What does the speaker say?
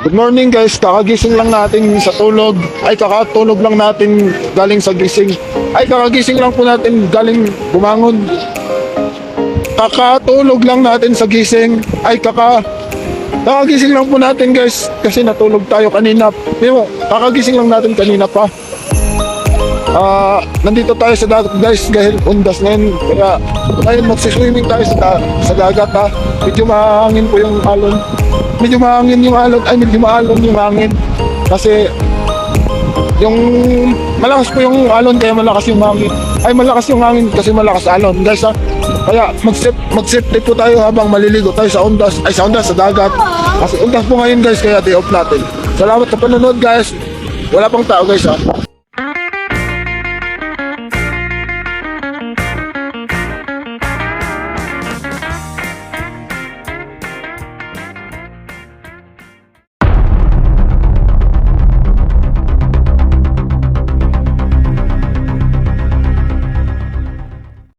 Good morning guys, kakagising lang natin sa tulog. Ay kakatulog lang natin galing sa gising. Ay kakagising lang po natin galing bumangon. Kakatulog lang natin sa gising. Ay kakagising lang po natin guys kasi natulog tayo kanina. Pero kakagising lang natin kanina pa. Nandito tayo sa dagat guys dahil undas ngayon. Kaya ngayon magsiswimming tayo sa dagat ha. Medyo mahangin po yung alon. Medyo mahangin yung alon. Ay medyo maalon yung hangin. Kasi yung malakas po yung alon kaya malakas yung hangin. Ay malakas yung hangin kasi malakas alon guys ha. Kaya mag-safety po tayo habang maliligo tayo sa undas. Ay sa undas, sa dagat. Kasi undas po ngayon guys kaya day off natin. Salamat sa panonood guys. Wala pang tao guys ha.